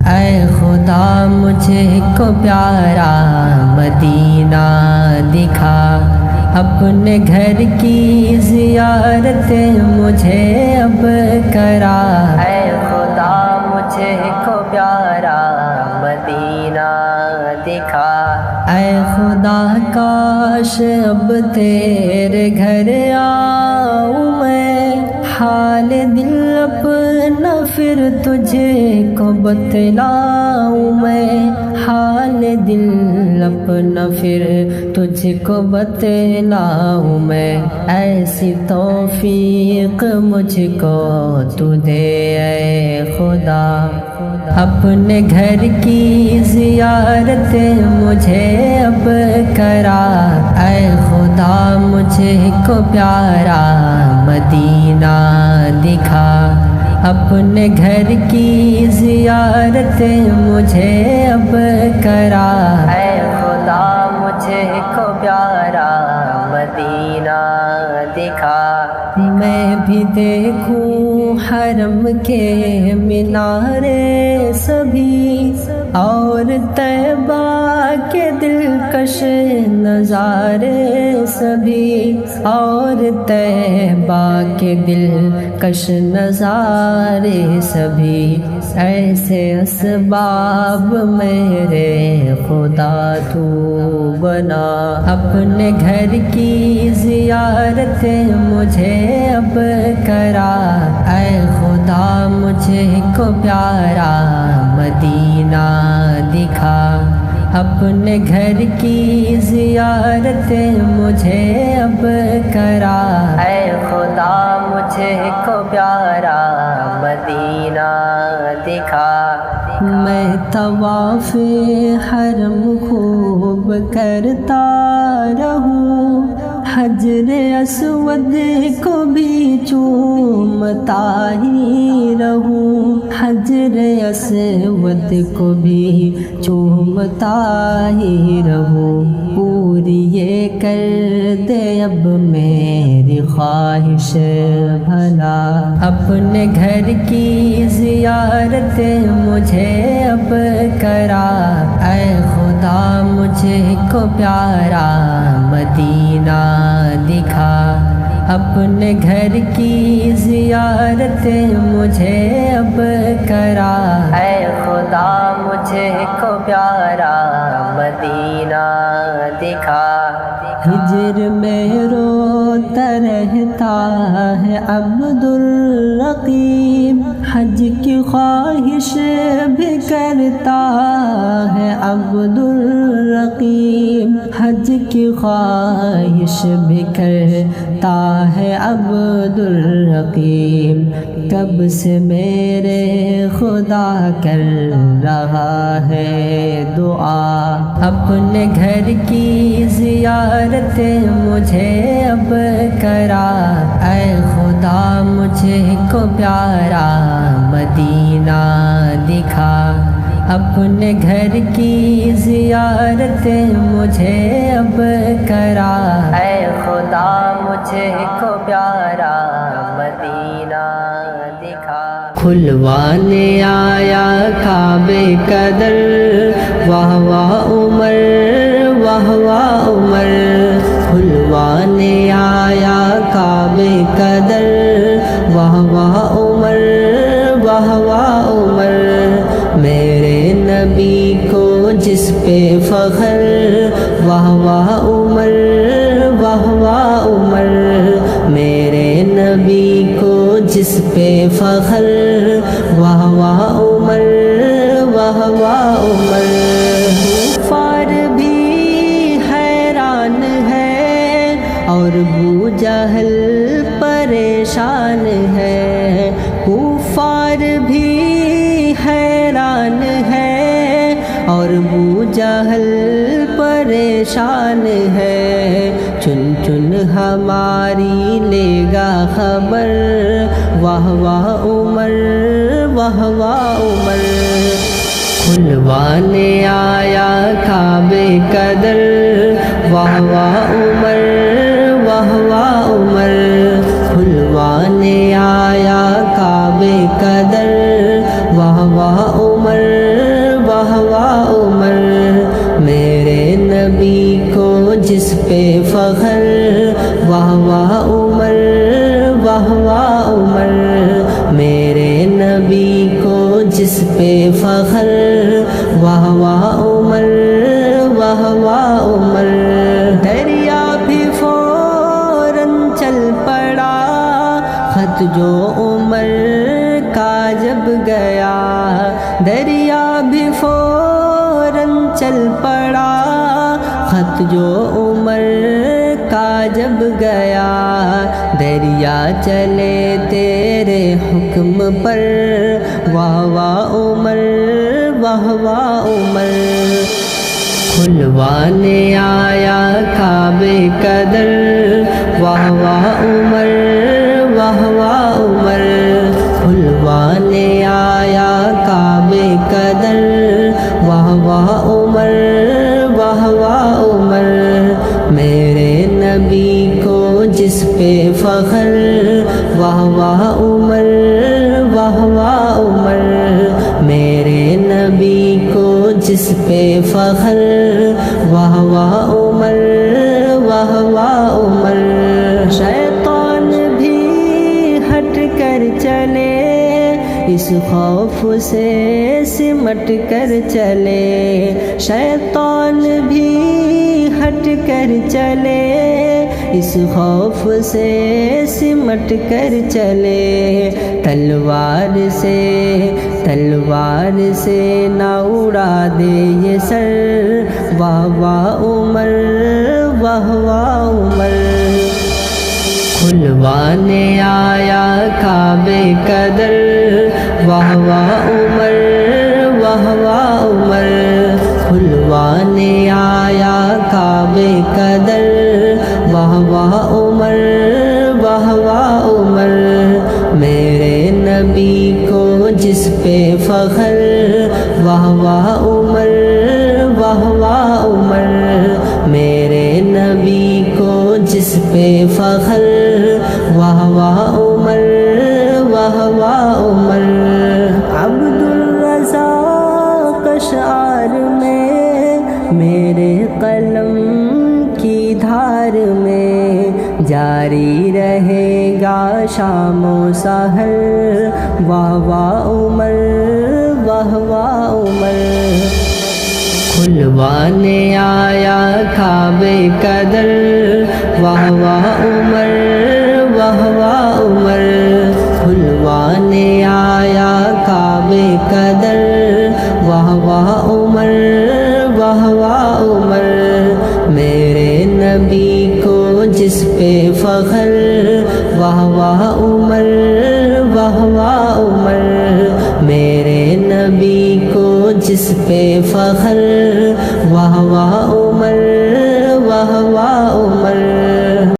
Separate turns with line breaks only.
اے خدا مجھے کو پیارا مدینہ دکھا، اپنے گھر کی زیارت مجھے اب کرا۔ اے خدا مجھے کو پیارا مدینہ دکھا، اے خدا کاش اب تیرے گھر آؤں میں، حال دل اپنا پھر تجھے کو بتلاؤں میں، حال دل اپنا پھر تجھ کو بتلاؤں میں۔ ایسی توفیق مجھ کو تو دے اے خدا، اپنے گھر کی زیارت مجھے اب کرا۔ اے خدا مجھے کو پیارا مدینہ دکھا، اپنے گھر کی زیارت مجھے اب کرا۔ اے خدا مجھے کو پیارا مدینہ دکھا، میں بھی دیکھوں حرم کے مینارے سبھی، اور طیبہ کے دلکش نظارے سبھی، اور طیبہ کے دلکش نظارے سبھی۔ ایسے اسباب میرے خدا تو بنا، اپنے گھر کی زیارت مجھے اب کرا۔ اے خدا مجھے کو پیارا مدینہ دکھا، اپنے گھر کی زیارت مجھے اب کرا۔ اے خدا مجھے کو پیارا مدینہ دکھا، میں طواف حرم خوب کرتا رہوں، حجر اسود کو بھی چومتا ہی رہوں، حجر اسود کو بھی چومتا ہی رہوں۔ پوری یہ کر دے اب میری خواہش بھلا، اپنے گھر کی زیارت مجھے اب کرا۔ اے خدا مجھے کو پیارا مدینہ دکھا، اپنے گھر کی زیارت مجھے اب کرا۔ اے خدا مجھے کو پیارا مدینہ دکھا، ہجر میں روتا رہتا ہے عبد الرقیب، حج کی خواہش بھی کرتا ہے عبد الرقیب، حج کی خواہش بھی کرتا ہے عبد الرقیب۔ کب سے میرے خدا کر رہا ہے دعا، اپنے گھر کی زیارت مجھے اب کرا۔ اے خدا مجھے کو پیارا مدینہ دکھا، اپنے گھر کی زیارت مجھے اب کرا۔ اے خدا مجھے کو پیارا مدینہ دکھا، کھلوانے آیا کعبے کا در، واہ واہ عمر واہ واہ عمر، کھلوانے آیا کعبے کا در، واہ واہ عمر واہ واہ عمر۔ میرے نبی کو جس پہ فخر، واہ واہ عمر واہ واہ عمر، میرے نبی کو جس پہ فخر، واہ واہ عمر واہ واہ عمر۔ کفار بھی حیران ہے اور ابو جہل پریشان ہے، کفار بھی حیران ہے اور ابو جہل پریشان ہے، چن چن ہماری لے گا خبر، واہ واہ عمر واہ واہ عمر۔ کھلوانے آیا کعبے کا در، واہ واہ عمر واہ واہ عمر، کھلوانے آیا کعبے کا در، واہ واہ عمر واہ واہ عمر میرے نبی کو جس پہ فخر واہ واہ عمر واہ واہ عمر میرے نبی کو جس پہ فخر واہ واہ عمر واہ واہ عمر دریا بھی فوراً چل پڑا خط جو عمر کا جب گیا دریا بھی فوراً چل پڑا خط جو عمر کا جب گیا دریا چلے تیرے حکم پر واہ واہ عمر واہ واہ عمر کھلوانے آیا کعبے کا در واہ واہ عمر واہ واہ عمر کھلوانے آیا کعبے کا در واہ واہ عمر واہ واہ عمر میرے نبی کو جس پہ فخر واہ واہ عمر واہ واہ عمر میرے نبی کو جس پہ فخر واہ واہ عمر واہ واہ عمر شیطان بھی ہٹ کر چلے اس خوف سے سمٹ کر چلے شیطان بھی ہٹ کر چلے اس خوف سے سمٹ کر چلے تلوار سے نہ اڑا دے یہ سر واہ واہ عمر واہ واہ عمر کھلوانے آیا کعبے کا در واہ واہ عمر واہ واہ عمر کھلوانے آیا کعبے کا در واہ واہ عمر واہ واہ عمر میرے نبی کو جس پہ فخر واہ واہ عمر واہ واہ عمر میرے نبی کو جس پہ فخر واہ واہ عمر واہ واہ عمر عبدالرزاق اشعار میں میرے قلم کی دھار میں جاری رہے گا شام و سحر واہ واہ عمر واہ واہ عمر کھلوانے آیا کعبے کا در واہ واہ عمر واہ واہ عمر کھلوانے آیا کعبے کا در واہ واہ عمر واہ واہ عمر میرے نبی کو جس پہ فخر واہ واہ عمر واہ واہ عمر میرے نبی کو جس پہ فخر واہ واہ عمر واہ واہ عمر